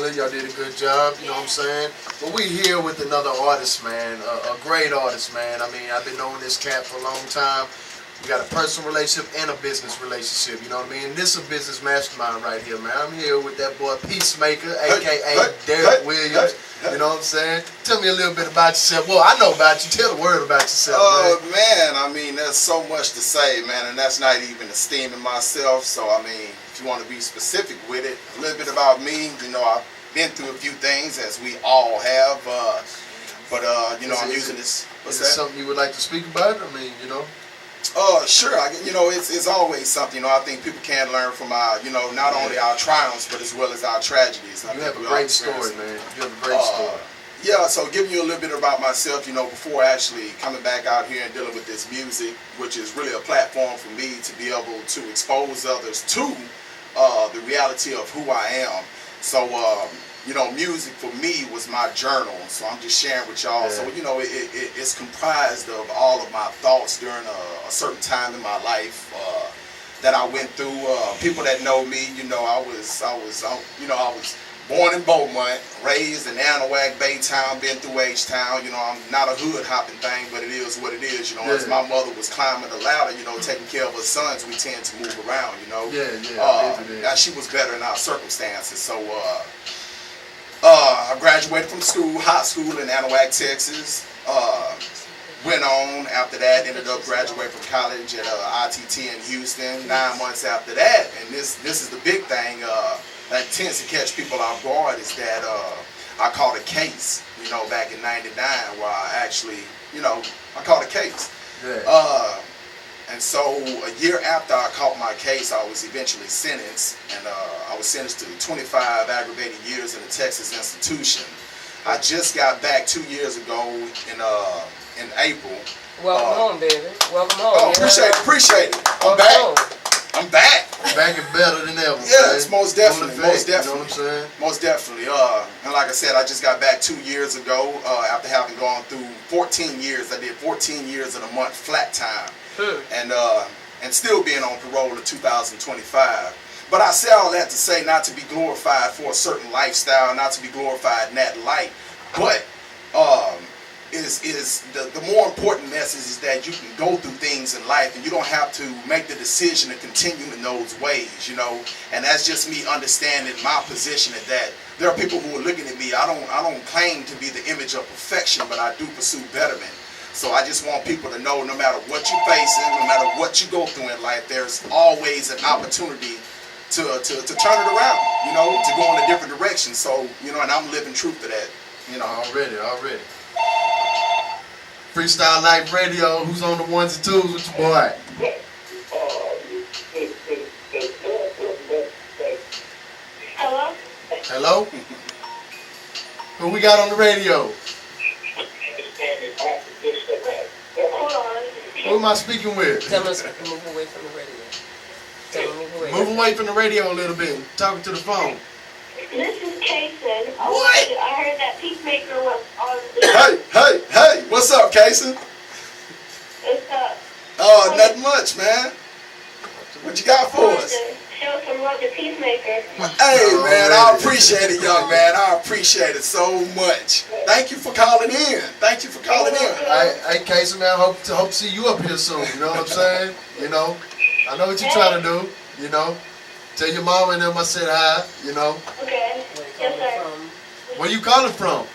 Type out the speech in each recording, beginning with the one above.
good. Y'all did a good job, you know what I'm saying? But we here with another artist, man. A great artist, man. I mean, I've been knowing this cat for a long time. We got a personal relationship and a business relationship, you know what I mean? This is a business mastermind right here, man. I'm here with that boy Pesmaker, a.k.a. Derek Williams. You know what I'm saying? Tell me a little bit about yourself. Well, I know about you. Tell the word about yourself, man. I mean, there's so much to say, man, and that's not even esteeming myself. So, I mean, if you want to be specific with it, a little bit about me. You know, I've been through a few things, as we all have. You know, I'm using this. Is it something you would like to speak about? I mean, you know. Sure. You know, it's always something. You know, I think people can learn from our, you know, not only our triumphs, but as well as our tragedies. You have a great story, man. You have a great story. Yeah, so giving you a little bit about myself, you know, before actually coming back out here and dealing with this music, which is really a platform for me to be able to expose others to the reality of who I am. So, you know, music for me was my journal, so I'm just sharing with y'all. Yeah. So, you know, it's comprised of all of my thoughts during a certain time in my life that I went through. People that know me, you know, I was born in Beaumont, raised in Anahuac, Baytown, been through H-Town. You know, I'm not a hood hopping thing, but it is what it is. You know, as my mother was climbing the ladder, you know, taking care of her sons, we tend to move around. You know, now she was better in our circumstances, so. I graduated from high school in Anahuac, Texas. Went on after that, ended up graduating from college at ITT in Houston 9 months after that. And this is the big thing that tends to catch people off guard is that I caught a case, you know, back in '99 where I actually, you know, I caught a case. Yeah. And so a year after I caught my case, I was eventually sentenced, and I was sentenced to 25 aggravated years in a Texas institution. I just got back 2 years ago in April. Welcome home, baby. Welcome home. Oh, appreciate it. I'm back. I'm back. Back and better than ever. Yeah, it's most definitely. You know what I'm saying? Most definitely. And like I said, I just got back 2 years ago after having gone through 14 years. I did 14 years in a month flat time. And still being on parole in 2025. But I say all that to say not to be glorified for a certain lifestyle, not to be glorified in that light, but the more important message is that you can go through things in life and you don't have to make the decision to continue in those ways, you know. And that's just me understanding my position in that there are people who are looking at me. I don't claim to be the image of perfection, but I do pursue betterment. So I just want people to know no matter what you're facing, no matter what you go through in life, there's always an opportunity to turn it around, you know, to go in a different direction. So, you know, and I'm living truth to that, you know. Already. Freestyle Life Radio, who's on the ones and twos with your boy? Hello? Who we got on the radio? Who am I speaking with? Tell us to move away from the radio. Move away from the radio a little bit. Talking to the phone. This is Kason. What? I heard that Pesmaker was on the... Hey, what's up, Kason? What's up? Oh, nothing much, man. What you got for us? Show some love to Pesmaker. Hey, man, I appreciate it, young man. I appreciate it so much. Thank you for calling in. Hey, Casey, man, hope to see you up here soon. You know what I'm saying? You know, I know what you're trying to do. You know, tell your mom and them I said hi. You know. Okay. Yes, sir. Where you calling from?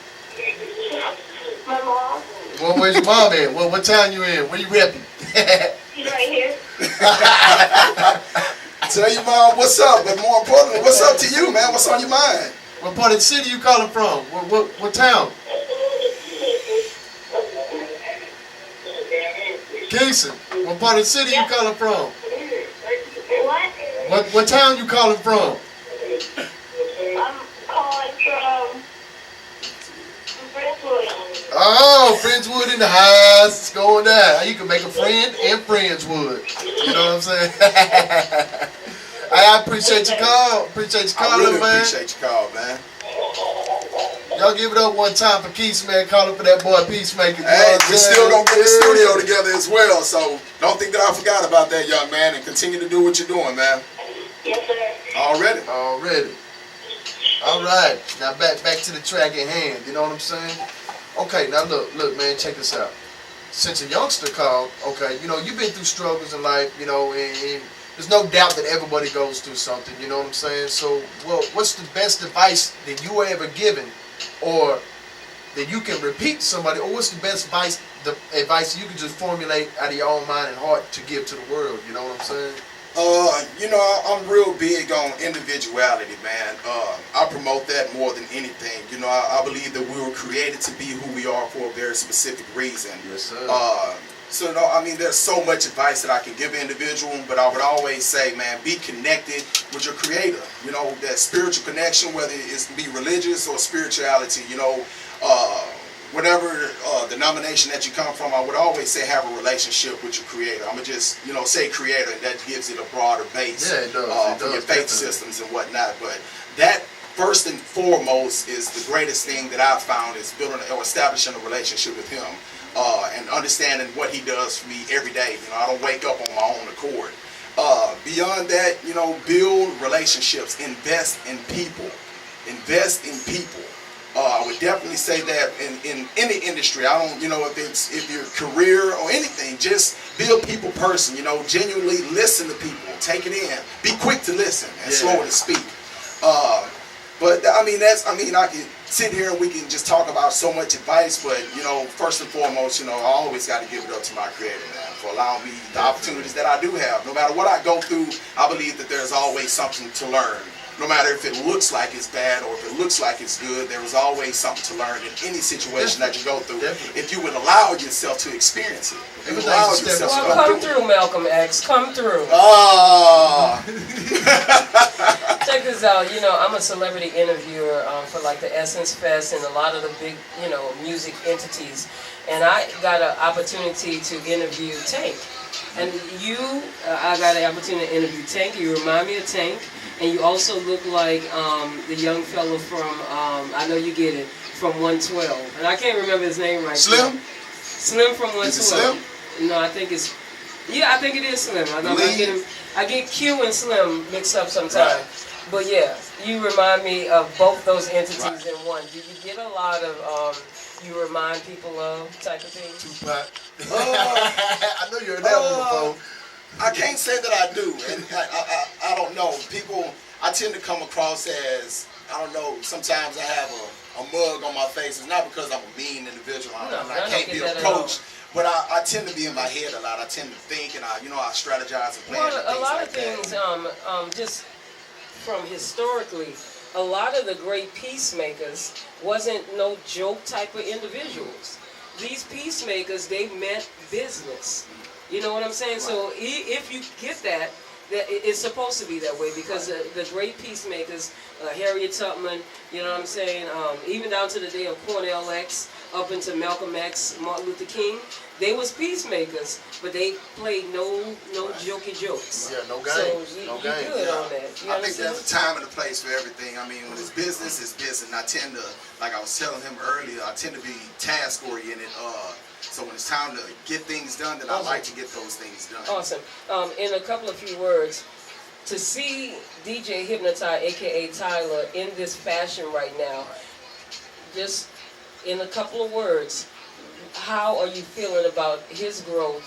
My mom. Well, where's your mom at? What town you in? Where you repping? She's right here. Tell your mom what's up, but more importantly, what's up to you, man? What's on your mind? What part of the city you calling from? What town? Casey, what part of the city you calling from? What town you calling from? I'm calling from Friendswood. Oh, Friendswood in the house. It's going down. You can make a friend in Friendswood. You know what I'm saying? I appreciate your call. Appreciate your call, I really man. appreciate your call, man. Y'all give it up one time for Keith, man. Calling for that boy Pesmaker. Hey, we still gonna get the studio together as well, so don't think that I forgot about that, young man, and continue to do what you're doing, man. Yes, sir. Already. All right, now back to the track at hand. You know what I'm saying? Okay, now look, man, check this out. Since a youngster called, okay, you know, you've been through struggles in life, you know, and there's no doubt that everybody goes through something. You know what I'm saying? So, well, what's the best advice that you were ever given, or that you can repeat to somebody, or what's the best advice you can just formulate out of your own mind and heart to give to the world? You know what I'm saying? You know, I'm real big on individuality, man. I promote that more than anything. You know, I believe that we were created to be who we are for a very specific reason. Yes, sir. So, no, I mean, there's so much advice that I can give an individual, but I would always say, man, be connected with your creator. You know, that spiritual connection, whether it's be religious or spirituality, you know, whatever denomination that you come from, I would always say have a relationship with your creator. I'm going to just, you know, say creator, and that gives it a broader base it does, for your faith systems and whatnot. But that, first and foremost, is the greatest thing that I've found, is building or establishing a relationship with him. And understanding what he does for me every day. You know, I don't wake up on my own accord. Beyond that, you know, build relationships, invest in people. Invest in people. I would definitely say that in any industry. I don't, you know, if your career or anything, just be a people person. You know, genuinely listen to people, take it in, be quick to listen and slow to speak. But I mean, I can sit here and we can just talk about so much advice, but you know, first and foremost, you know, I always got to give it up to my creator, man, for allowing me the opportunities that I do have. No matter what I go through, I believe that there's always something to learn. No matter if it looks like it's bad or if it looks like it's good, there is always something to learn in any situation that you go through. If you would allow yourself to experience it. If you allow yourself to well, come through, Malcolm X. Come through. Check this out. You know, I'm a celebrity interviewer for like the Essence Fest and a lot of the big, you know, music entities. And I got an opportunity to interview Tank. And I got an opportunity to interview Tank. You remind me of Tank. And you also look like the young fellow from, I know you get it, from 112. And I can't remember his name right now. Slim? Slim from 112. Is it Slim? No, I think it's, I think it is Slim. I get Q and Slim mixed up sometimes. Right. But yeah, you remind me of both those entities in one. Do you get a lot of, you remind people of type of thing? Tupac. I know you heard that one before. I can't say that I do, and I don't know. People, I tend to come across as, I don't know, sometimes I have a mug on my face. It's not because I'm a mean individual, I can't be approached, but I tend to be in my head a lot. I tend to think, and I strategize and plan and things like that. Well, a lot of things, just from historically, a lot of the great peacemakers wasn't no joke type of individuals. These peacemakers, they meant business. You know what I'm saying? Right. So if you get that it's supposed to be that way, because the great peacemakers, Harriet Tubman, you know what I'm saying, even down to the day of Cornel X, up into Malcolm X, Martin Luther King, they was peacemakers, but they played no jokey jokes. Yeah, no games. So you good on that. I think there's a time and a place for everything. I mean, when it's business, it's business. And I tend to, like I was telling him earlier, I tend to be task oriented. So when it's time to get things done, then I like to get those things done. Awesome. In a couple of few words, to see DJ Hypnoty, aka Tyler, in this fashion right now, just in a couple of words, how are you feeling about his growth?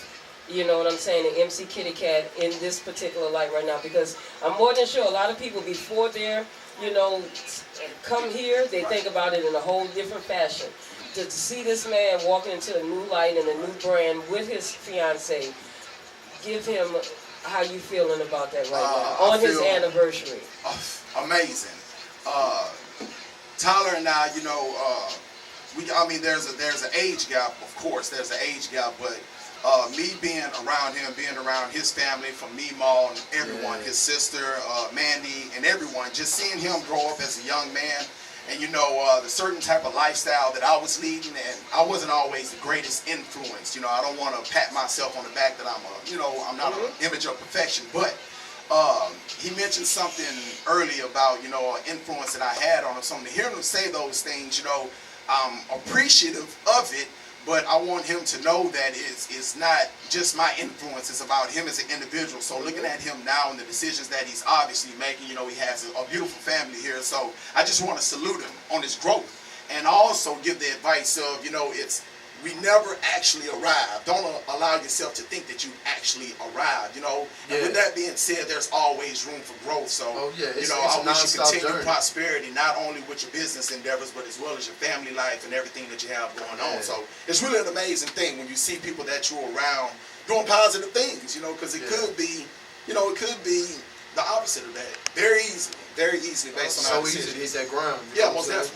You know what I'm saying, the MC Kitty Cat in this particular light right now? Because I'm more than sure a lot of people before they're, come here, they think about it in a whole different fashion. To see this man walking into a new light and a new brand with his fiance, give him how you feeling about that right now on his anniversary. Amazing. Tyler and I, there's an age gap, of course, there's an age gap, but me being around him, being around his family, from Meemaw and everyone, his sister, Mandy, and everyone, just seeing him grow up as a young man. And the certain type of lifestyle that I was leading, and I wasn't always the greatest influence. I don't want to pat myself on the back that I'm not an image of perfection. But he mentioned something earlier about, an influence that I had on him. So to hear him say those things, I'm appreciative of it. But I want him to know that it's not just my influence, it's about him as an individual. So looking at him now and the decisions that he's obviously making, he has a beautiful family here. So I just want to salute him on his growth and also give the advice of, we never actually arrive. Don't allow yourself to think that you actually arrived, And with that being said, there's always room for growth. So, I wish you continue prosperity, not only with your business endeavors, but as well as your family life and everything that you have going on. So it's really an amazing thing when you see people that you're around doing positive things, because it could be, it could be the opposite of that. Very easily based on our decisions. So easy to hit that ground.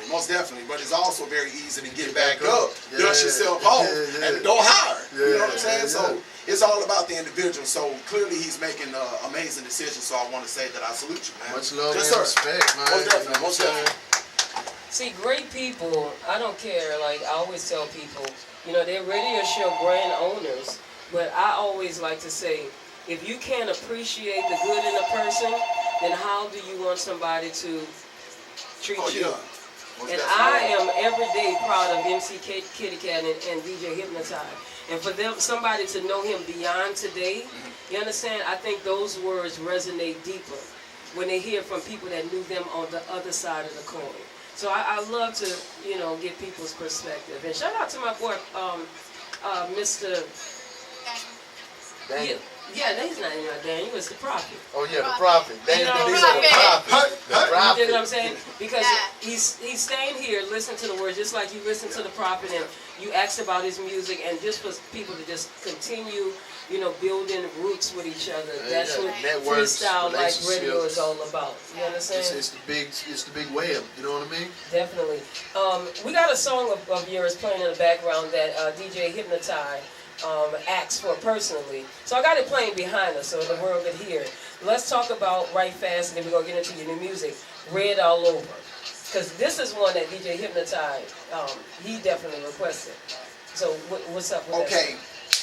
Most definitely. But it's also very easy to get back up, dust yourself off, and go higher. You know what I'm saying? So it's all about the individual. So clearly he's making amazing decisions. So I want to say that I salute you, man. Much love and respect, man. Most definitely. See, great people, I don't care. Like I always tell people, they're radio show brand owners, but I always like to say, if you can't appreciate the good in a person, then how do you want somebody to treat you? And I am every day proud of MC Kitty Cat and DJ Hypnoty. And for somebody to know him beyond today, you understand? I think those words resonate deeper when they hear from people that knew them on the other side of the coin. So I love to, get people's perspective. And shout out to my boy, Mr. Daniel. Yeah, he's not even like Daniel. It's the prophet. Oh yeah, the prophet. Daniel, the prophet. You know what I'm saying? Because he's staying here, listening to the words, just like you listen to the prophet, and you asked about his music, and just for people to just continue, building roots with each other. That's what freestyle like radio is all about. You understand? It's the big web. You know what I mean? Definitely. We got a song of yours playing in the background that DJ Hypnoty asked for personally. So I got it playing behind us so the world could hear it. Let's talk about right fast, and then we're going to get into your new music, Red All Over. Because this is one that DJ Hypnoty, he definitely requested. So what's up with that?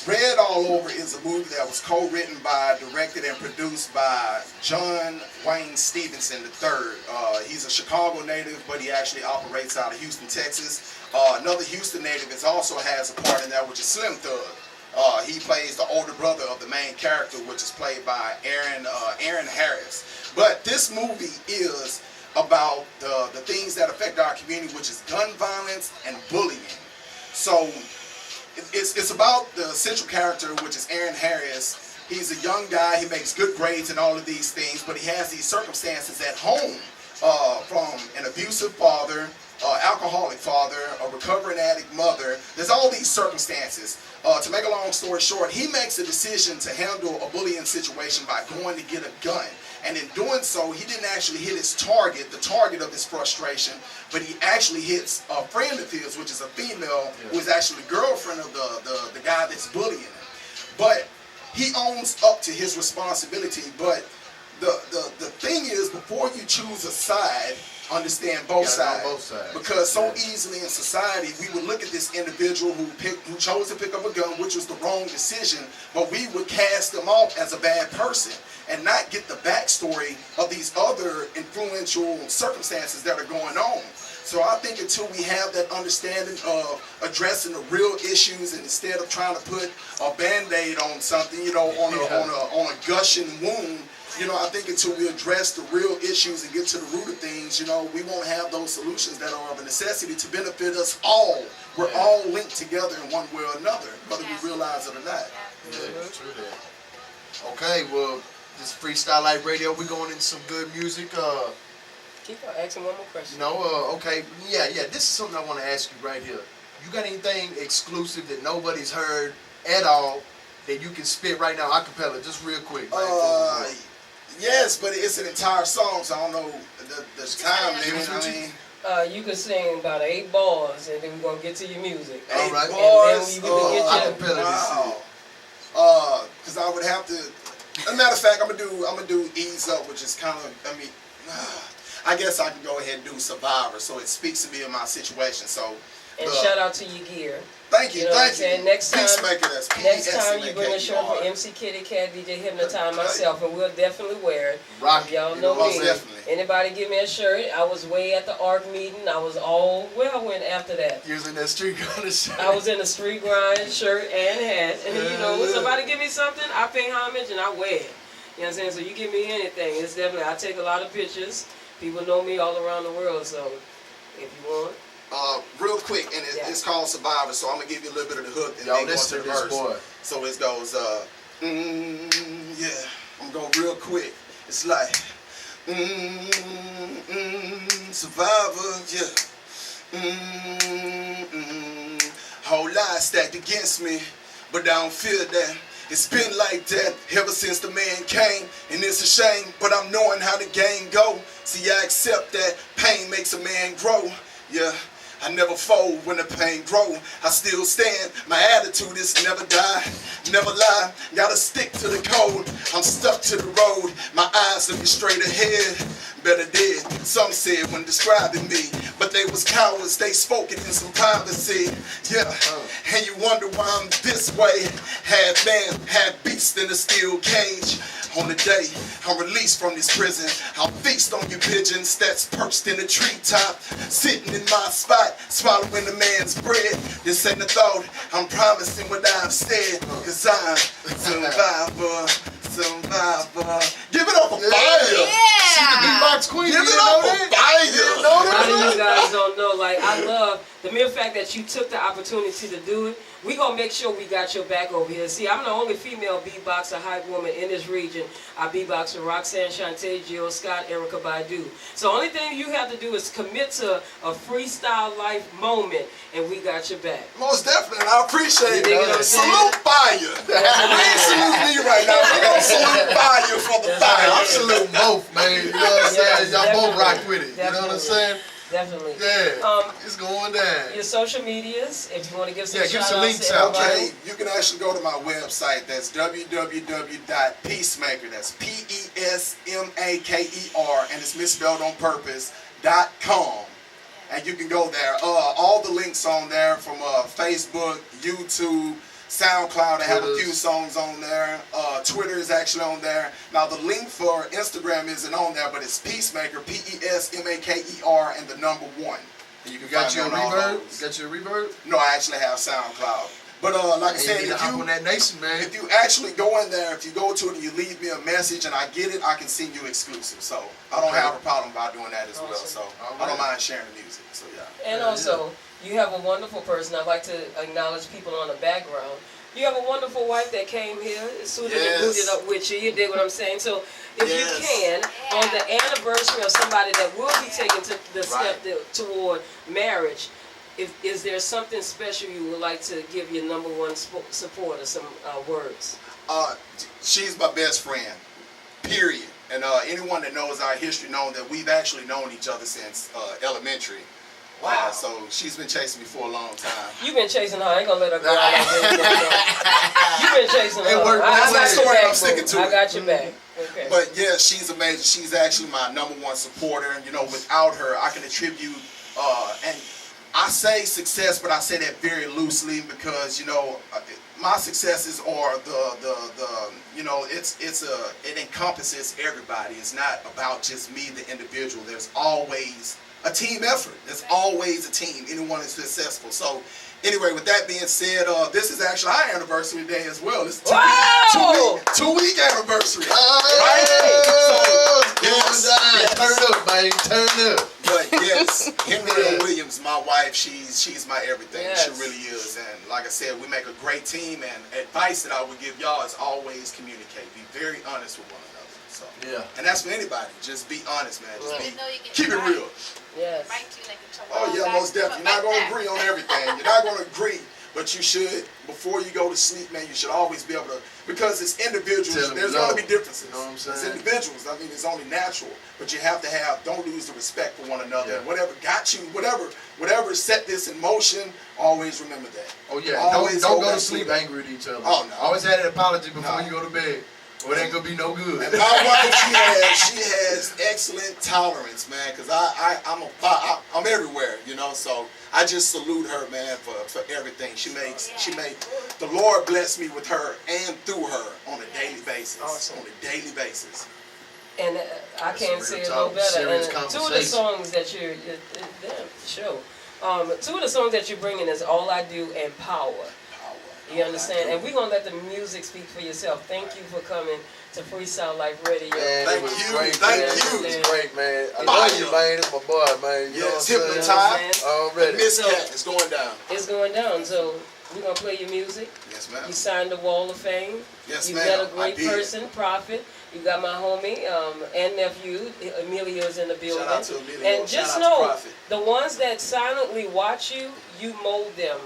Red All Over is a movie that was co-written by, directed, and produced by John Wayne Stevenson III. He's a Chicago native, but he actually operates out of Houston, Texas. Another Houston native also has a part in that, which is Slim Thug. He plays the older brother of the main character, which is played by Aaron Harris. But this movie is about the things that affect our community, which is gun violence and bullying. So it's about the central character, which is Aaron Harris. He's a young guy. He makes good grades and all of these things, but he has these circumstances at home from an abusive father, alcoholic father, a recovering addict mother. There's all these circumstances. To make a long story short, he makes a decision to handle a bullying situation by going to get a gun. And in doing so, he didn't actually hit his target, the target of his frustration, but he actually hits a friend of his, which is a female, who is actually the girlfriend of the guy that's bullying him. But he owns up to his responsibility. But the thing is, before you choose a side, understand both sides. Because so easily in society, we would look at this individual who chose to pick up a gun, which was the wrong decision, but we would cast them off as a bad person and not get the backstory of these other influential circumstances that are going on. So I think until we have that understanding of addressing the real issues, and instead of trying to put a Band-Aid on something, on a gushing wound, I think until we address the real issues and get to the root of things, we won't have those solutions that are of a necessity to benefit us all. We're all linked together in one way or another, whether we realize it or not. Yeah, true that. Okay, well, this Freestyle Life Radio, we're going into some good music. Keep on asking one more question. Okay. Yeah, this is something I want to ask you right here. You got anything exclusive that nobody's heard at all that you can spit right now, a cappella, just real quick? Yes, but it's an entire song, so I don't know the time limit. You can sing about 8 bars, and then we're going to get to your music. 8 bars? And then you can get wow. Because I would have to... As a matter of fact, I'm gonna do Ease Up, which is kind of, I guess I can go ahead and do Survivor, so it speaks to me in my situation. So And shout out to your gear. Thank you, You know what I'm thank saying? you. Next time, Pesmaker, that's next time you bring a shirt for Pesmaker. MC Kitty Cat, DJ Hypnoty, myself, and we'll definitely wear it. Rock it. Y'all You know know, me. most definitely. Anybody give me a shirt? I was way at the ARC meeting. I was all where I went after that. Using that street kind of shit. I was in a street grind shirt and hat, and you know, when somebody give me something, I pay homage and I wear it. You know what I'm saying? So you give me anything, it's definitely. I take a lot of pictures. People know me all around the world, so if you want. Real quick, and it's called Survivor, so I'm gonna give you a little bit of the hook and then go listen to the to this verse. boy. So it goes, yeah, I'm going real quick. It's like, Survivor, yeah. Whole lot stacked against me, but I don't feel that. It's been like that ever since the man came, and it's a shame, but I'm knowing how the game go. See, I accept that pain makes a man grow, yeah. I never fold when the pain grow. I still stand. My attitude is never die, never lie. Gotta stick to the code. I'm stuck to the road. My eyes looking straight ahead. Better dead, some said when describing me, but they was cowards. They spoke it in some privacy. Yeah, and you wonder why I'm this way. Half man, half beast in a steel cage. On the day I'm released from this prison, I'll feast on you pigeons that's perched in a treetop, sitting in my spot, swallowing the man's bread. This ain't a thought, I'm promising what I've said, cause I'm survivor, survivor. Give it up for fire! She the beatbox queen. Give You it know up for that? fire! You know A lot of that? you guys don't know, like, I love the mere fact that you took the opportunity to do it. We gonna make sure we got your back over here. See, I'm the only female beatboxer, hype woman in this region. I beatbox for Roxanne, Shantae, Jill Scott, Erica Badu. So only thing you have to do is commit to a freestyle life moment, and we got your back. Most definitely, and I appreciate You dig what I'm it. saying? Salute fire! We ain't salute me right now. We gonna salute fire for the fire. I'm saluting both, man. You know what I'm saying? Y'all both rock with it. You know what I'm saying? Definitely. Yeah. It's going down. Your social medias, if you want to give some Yeah, give shout some outs links to out, everybody. Okay, you can actually go to my website. That's www.pesmaker. That's Pesmaker, and it's misspelled on purpose. .com, and you can go there. All the links on there from Facebook, YouTube, SoundCloud. I have a few songs on there. Twitter is actually on there. Now the link for Instagram isn't on there, but it's Pesmaker, Pesmaker, and the number 1. And you can Got find your me on all reverb? those. Got your reverb? No, I actually have SoundCloud. But like I said, You need to hop on that nation, man. if you actually go in there, if you go to it and you leave me a message and I get it, I can send you exclusive. So I don't have a problem about doing that as well. So I don't mind sharing the music. So yeah. And also, you have a wonderful person. I'd like to acknowledge people on the background. You have a wonderful wife that came here, suited and booted up with you. You dig what I'm saying? So if you can, on the anniversary of somebody that will be taking the step toward marriage, is there something special you would like to give your number one supporter some words? She's my best friend, period. And anyone that knows our history knows that we've actually known each other since elementary. Wow. So she's been chasing me for a long time. You've been chasing her. I ain't gonna let her go out like this. You've been chasing her. It worked I both got ways. your back, I'm sticking to I it. got your back. Okay. But yeah, she's amazing. She's actually my number one supporter. And you know, without her, I can attribute and I say success, but I say that very loosely because you know my successes are the you know it encompasses everybody. It's not about just me, the individual. There's always a team effort. There's always a team. Anyone is successful. So anyway, with that being said, this is actually our anniversary day as well. It's two-week anniversary. Right? So, yes. Turn up, man. Turn up. But yes, Henry Williams, my wife, she's my everything. Yes. She really is. And like I said, we make a great team. And advice that I would give y'all is always communicate. Be very honest with one another. So Yeah. and that's for anybody. Just be honest, man. Just Right. keep it real. Yes. Oh yeah, most definitely. You're not gonna agree on everything. You're not gonna agree, but you should. Before you go to sleep, man, you should always be able to. Because it's individuals. Tell them There's no. gonna be differences. You know what I'm It's saying? individuals. I mean, it's only natural. But you have to have. Don't lose the respect for one another. Yeah. And whatever got you, whatever set this in motion. Always remember that. Oh yeah. Always Don't go back to sleep that. angry at each other. Oh, no. Always had an apology before No. you go to bed. Or that could be no good. And my wife, she has excellent tolerance, man. Cause I'm everywhere, you know. So I just salute her, man, for everything she makes. The Lord bless me with her and through her on a daily basis. Awesome. On a daily basis. And I can't say it no better. Serious And two of the songs that two of the songs that you're bringing is "All I Do" and "Power." You understand? And we're going to let the music speak for yourself. Thank you for coming to Freestyle Life Radio. Man, Thank it was you. great, Thank man. you. It was great, man. I love you, man. It's my boy, man. You know what I'm Hypnoty. saying? Already. Miss Cat is going down. It's going down, so we're going to play your music. Yes, ma'am. You signed the Wall of Fame. Yes, You ma'am. met a great I did. person, Prophet. You got my homie and nephew. Emilio's in the building. Shout out to Emilio. And Shout just out to know, Prophet. the ones that silently watch you, you mold them.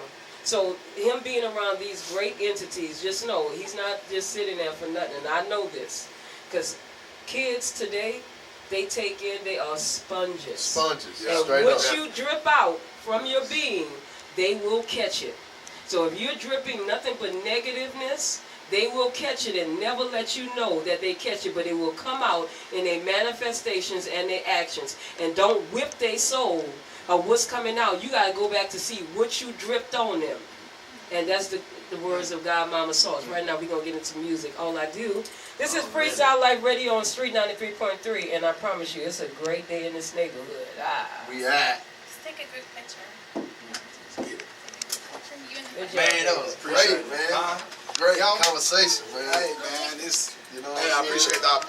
So him being around these great entities, just know he's not just sitting there for nothing. And I know this, because kids today, they take in, they are sponges. Sponges, yeah, And straight what up. you drip out from your being, they will catch it. So if you're dripping nothing but negativeness, they will catch it and never let you know that they catch it, but it will come out in their manifestations and their actions. And don't whip their soul of what's coming out. You got to go back to see what you dripped on them. And that's the words of God Mama Sauce. Right now we're going to get into music. All I Do. This is Freestyle Life Radio on Street 93.3, and I promise you, it's a great day in this neighborhood. We at. Just take a group picture. Good job. Man, that was great, man. Great conversation, man. Hey, man, it's, You know hey, what I I'm saying? appreciate the opportunity.